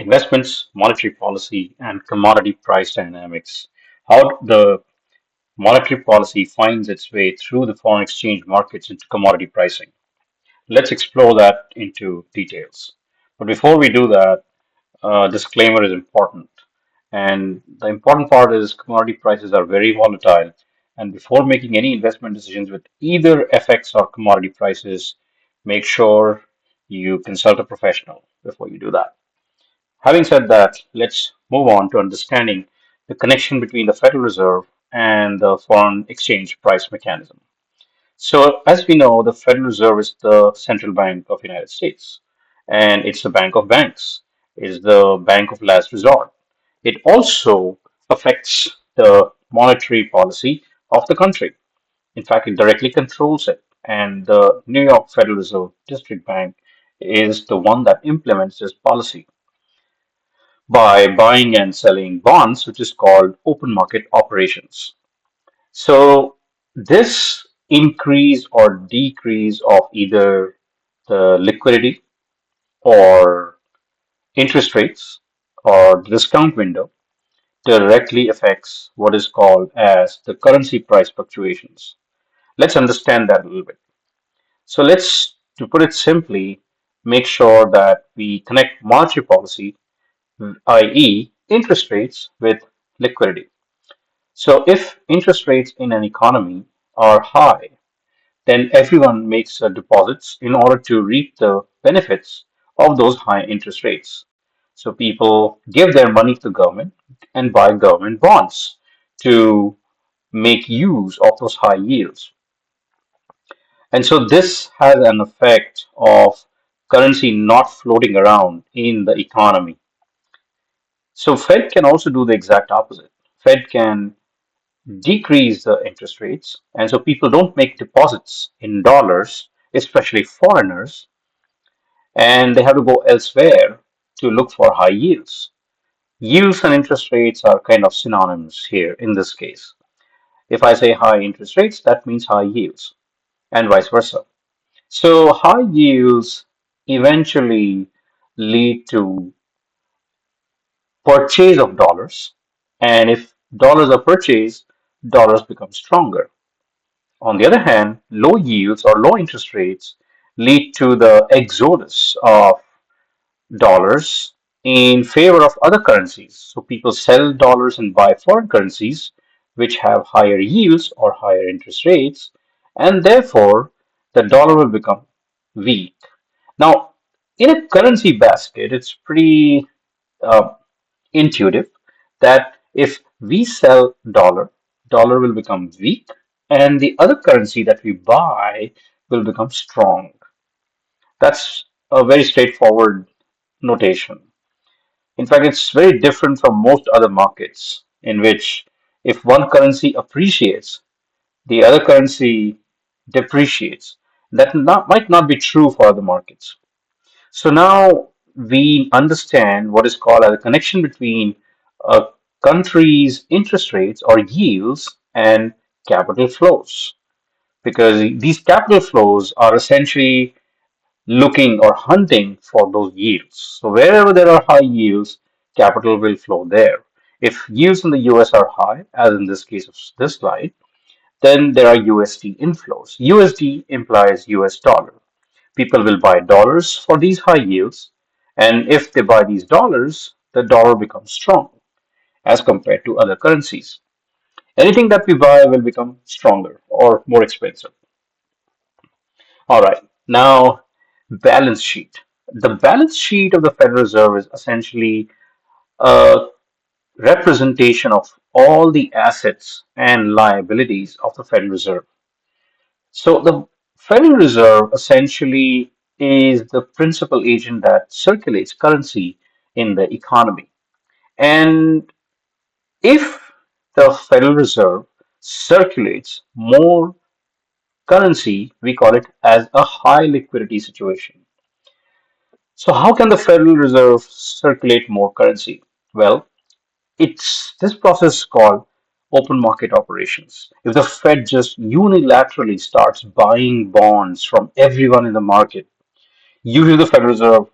investments, monetary policy, and commodity price dynamics. How the monetary policy finds its way through the foreign exchange markets into commodity pricing. Let's explore that into details. But before we do that, disclaimer is important. And the important part is commodity prices are very volatile. And before making any investment decisions with either FX or commodity prices, make sure you consult a professional before you do that. Having said that, let's move on to understanding the connection between the Federal Reserve and the foreign exchange price mechanism. So, as we know, the Federal Reserve is the central bank of the United States, and it's the bank of banks, is the bank of last resort. It also affects the monetary policy of the country. In fact, it directly controls it, and the New York Federal Reserve District Bank is the one that implements this policy by buying and selling bonds, which is called open market operations. So this increase or decrease of either the liquidity or interest rates or discount window directly affects what is called as the currency price fluctuations. Let's understand that a little bit. So let's, to put it simply, make sure that we connect monetary policy, i.e., interest rates, with liquidity. So if interest rates in an economy are high, then everyone makes deposits in order to reap the benefits of those high interest rates. So people give their money to government and buy government bonds to make use of those high yields. And so this has an effect of currency not floating around in the economy. So Fed can also do the exact opposite. Fed can decrease the interest rates, and so people don't make deposits in dollars, especially foreigners, and they have to go elsewhere to look for high yields. Yields and interest rates are kind of synonyms here in this case. If I say high interest rates, that means high yields, and vice versa. So high yields eventually lead to purchase of dollars, and if dollars are purchased, dollars become stronger. On the other hand, low yields or low interest rates lead to the exodus of dollars in favor of other currencies. So people sell dollars and buy foreign currencies, which have higher yields or higher interest rates, and therefore the dollar will become weak. Now, in a currency basket, it's pretty uh, intuitive that if we sell dollar will become weak, and the other currency that we buy will become strong. That's a very straightforward notation. In fact, it's very different from most other markets in which if one currency appreciates, the other currency depreciates. That might not be true for other markets. So now we understand what is called as a connection between a country's interest rates or yields and capital flows. Because these capital flows are essentially looking or hunting for those yields. So wherever there are high yields, capital will flow there. If yields in the US are high, as in this case of this slide, then there are USD inflows. USD implies US dollar. People will buy dollars for these high yields, and if they buy these dollars, the dollar becomes strong as compared to other currencies. Anything that we buy will become stronger or more expensive. All right, now balance sheet. The balance sheet of the Federal Reserve is essentially a representation of all the assets and liabilities of the Federal Reserve. So the Federal Reserve essentially is the principal agent that circulates currency in the economy. And if the Federal Reserve circulates more currency, we call it as a high liquidity situation. So how can the Federal Reserve circulate more currency? Well, it's this process called open market operations. If the Fed just unilaterally starts buying bonds from everyone in the market, usually the Federal Reserve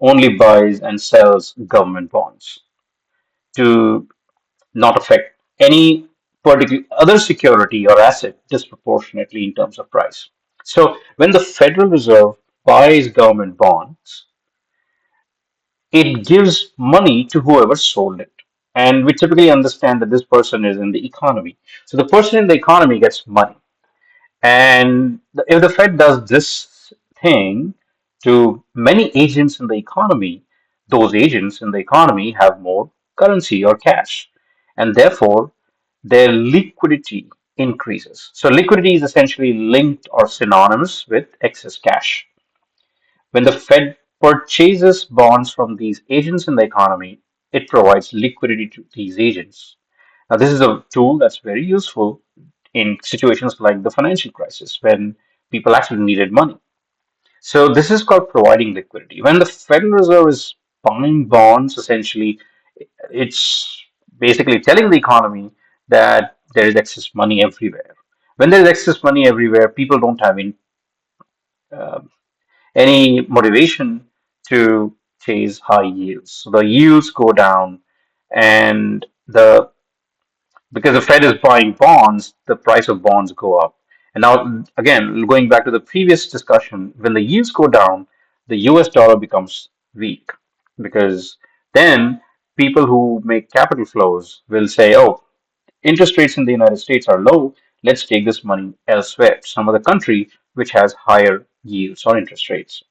only buys and sells government bonds to not affect any particular other security or asset disproportionately in terms of price. So when the Federal Reserve buys government bonds, it gives money to whoever sold it. And we typically understand that this person is in the economy. So the person in the economy gets money. And if the Fed does this thing to many agents in the economy, those agents in the economy have more currency or cash. And therefore, their liquidity increases. So liquidity is essentially linked or synonymous with excess cash. When the Fed purchases bonds from these agents in the economy, it provides liquidity to these agents. Now, this is a tool that's very useful in situations like the financial crisis when people actually needed money. So, this is called providing liquidity. When the Federal Reserve is buying bonds, essentially, it's basically telling the economy that there is excess money everywhere. When there is excess money everywhere, people don't have uh, any motivation to chase high yields. So the yields go down, and the because the Fed is buying bonds, the price of bonds go up. And now, again, going back to the previous discussion, when the yields go down, the US dollar becomes weak because then people who make capital flows will say, oh, interest rates in the United States are low. Let's take this money elsewhere, some other country which has higher yields or interest rates.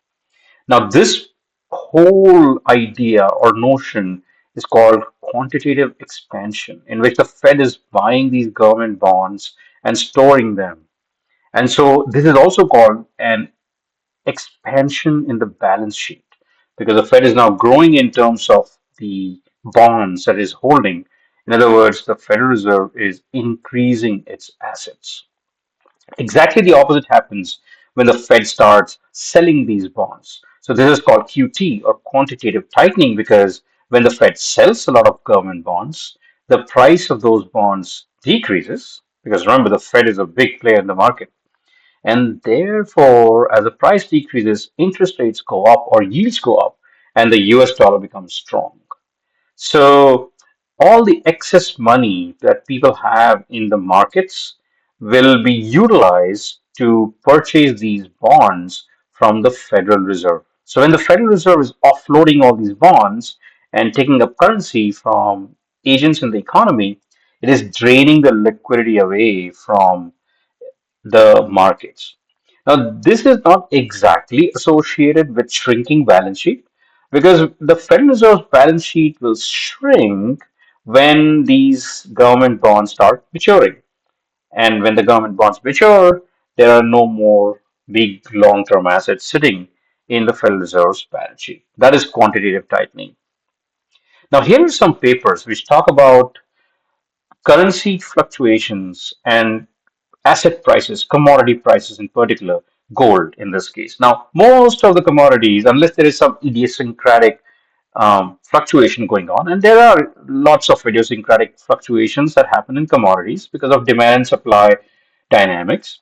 Now, this whole idea or notion is called quantitative expansion, in which the Fed is buying these government bonds and storing them. And so, this is also called an expansion in the balance sheet because the Fed is now growing in terms of the bonds that it is holding. In other words, the Federal Reserve is increasing its assets. Exactly the opposite happens when the Fed starts selling these bonds. So this is called QT or quantitative tightening because when the Fed sells a lot of government bonds, the price of those bonds decreases because remember the Fed is a big player in the market. And therefore, as the price decreases, interest rates go up or yields go up and the US dollar becomes strong. So all the excess money that people have in the markets will be utilized to purchase these bonds from the Federal Reserve. So when the Federal Reserve is offloading all these bonds and taking up currency from agents in the economy, it is draining the liquidity away from the markets. Now, this is not exactly associated with shrinking balance sheet because the Federal Reserve's balance sheet will shrink when these government bonds start maturing. And when the government bonds mature, there are no more big long term assets sitting in the Federal Reserve's balance sheet. That is quantitative tightening. Now, here are some papers which talk about currency fluctuations and asset prices, commodity prices in particular, gold in this case. Now, most of the commodities, unless there is some idiosyncratic fluctuation going on, and there are lots of idiosyncratic fluctuations that happen in commodities because of demand and supply dynamics.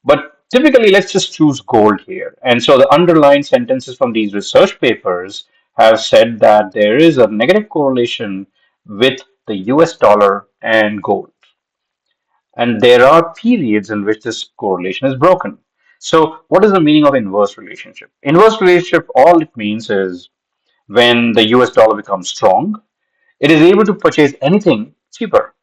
But typically, let's just choose gold here. And so the underlying sentences from these research papers have said that there is a negative correlation with the US dollar and gold. And there are periods in which this correlation is broken. So, what is the meaning of inverse relationship? Inverse relationship, all it means is when the US dollar becomes strong, it is able to purchase anything cheaper.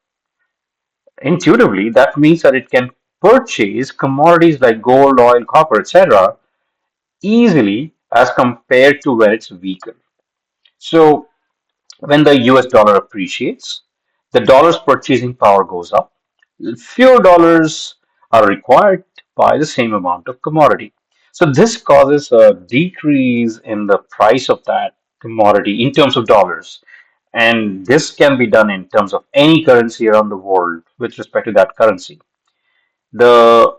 Intuitively, that means that it can purchase commodities like gold, oil, copper, etc., easily as compared to where it's weaker. So, when the US dollar appreciates, the dollar's purchasing power goes up. Fewer dollars are required to buy the same amount of commodity. So this causes a decrease in the price of that commodity in terms of dollars. And this can be done in terms of any currency around the world with respect to that currency. The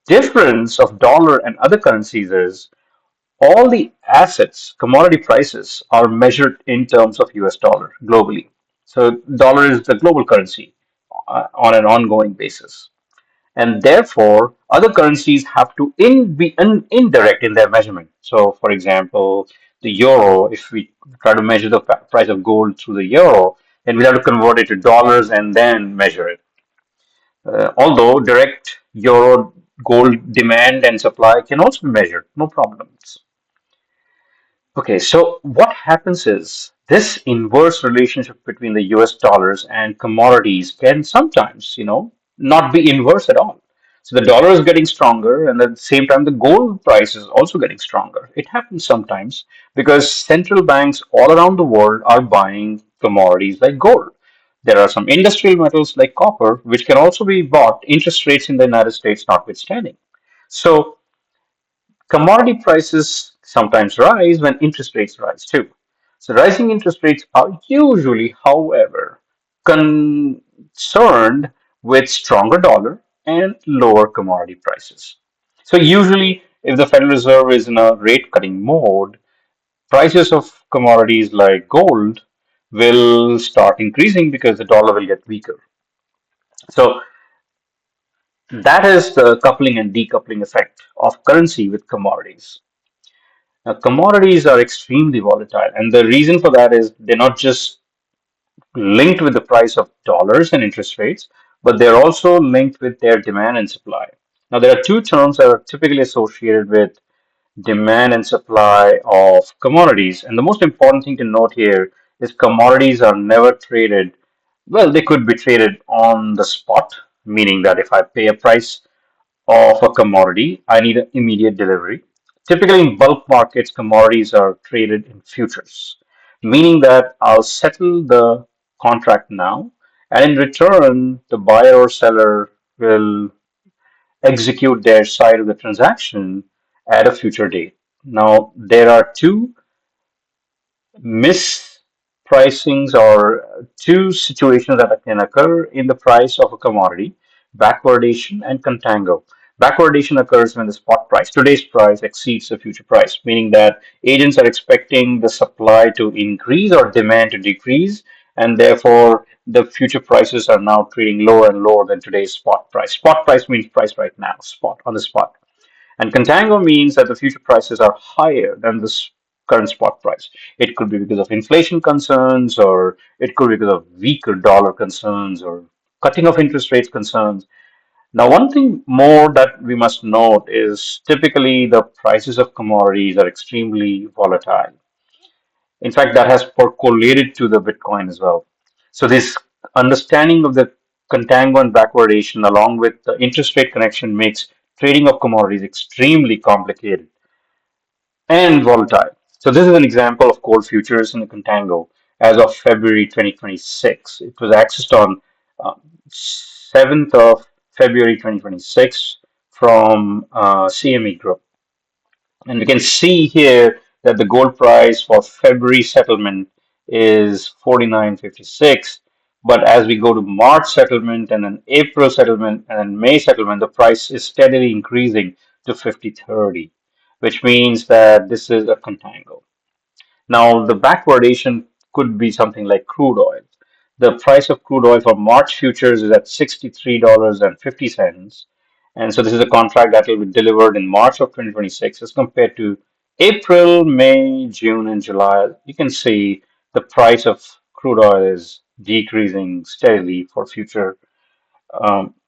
difference of dollar and other currencies is all the assets, commodity prices are measured in terms of US dollar globally. So dollar is the global currency on an ongoing basis. and therefore other currencies have to be indirect in their measurement. So, for example, the euro, if we try to measure the price of gold through the euro, then we have to convert it to dollars and then measure it. Although direct euro gold demand and supply can also be measured, no problems. Okay, so what happens is this inverse relationship between the US dollars and commodities can sometimes, not be inverse at all. So the dollar is getting stronger, and at the same time, the gold price is also getting stronger. It happens sometimes because central banks all around the world are buying commodities like gold. There are some industrial metals like copper, which can also be bought, interest rates in the United States notwithstanding. So commodity prices sometimes rise when interest rates rise too. So rising interest rates are usually, however, concerned with stronger dollar and lower commodity prices. So usually, if the Federal Reserve is in a rate cutting mode, prices of commodities like gold will start increasing because the dollar will get weaker. So that is the coupling and decoupling effect of currency with commodities. Now, commodities are extremely volatile, and the reason for that is they're not just linked with the price of dollars and interest rates, but they're also linked with their demand and supply. Now, there are two terms that are typically associated with demand and supply of commodities, and the most important thing to note here is commodities are never traded. Well, they could be traded on the spot, meaning that if I pay a price of a commodity, I need an immediate delivery. Typically, in bulk markets, commodities are traded in futures, meaning that I'll settle the contract now, and in return, the buyer or seller will execute their side of the transaction at a future date. Now, there are two mispricings or two situations that can occur in the price of a commodity: backwardation and contango. Backwardation occurs when the spot price, today's price, exceeds the future price, meaning that agents are expecting the supply to increase or demand to decrease, and therefore the future prices are now trading lower and lower than today's spot price. Spot price means price right now, spot on the spot. And contango means that the future prices are higher than the current spot price. It could be because of inflation concerns, or it could be because of weaker dollar concerns, or cutting of interest rates concerns. Now, one thing more that we must note is typically the prices of commodities are extremely volatile. In fact, that has correlated to the Bitcoin as well. So, this understanding of the contango and backwardation, along with the interest rate connection, makes trading of commodities extremely complicated and volatile. So, this is an example of gold futures in the contango as of February 2026. It was accessed on 7th of February 2026 from CME Group. And we can see here that the gold price for February settlement is 49.56. But as we go to March settlement and then April settlement and then May settlement, the price is steadily increasing to 50.30, which means that this is a contango. Now, the backwardation could be something like crude oil. The price of crude oil for March futures is at $63.50. And so this is a contract that will be delivered in March of 2026 as compared to April, May, June, and July. You can see the price of crude oil is decreasing steadily for future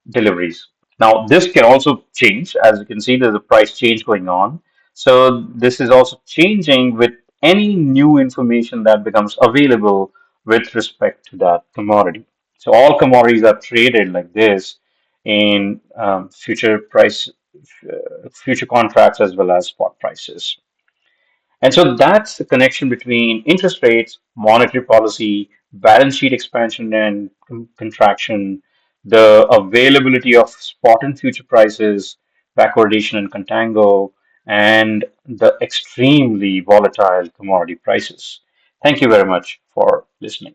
deliveries. Now, this can also change. As you can see, there's a price change going on. So this is also changing with any new information that becomes available with respect to that commodity. So all commodities are traded like this in future contracts as well as spot prices. And so that's the connection between interest rates, monetary policy, balance sheet expansion and contraction, the availability of spot and future prices, backwardation and contango, and the extremely volatile commodity prices. Thank you very much for listening.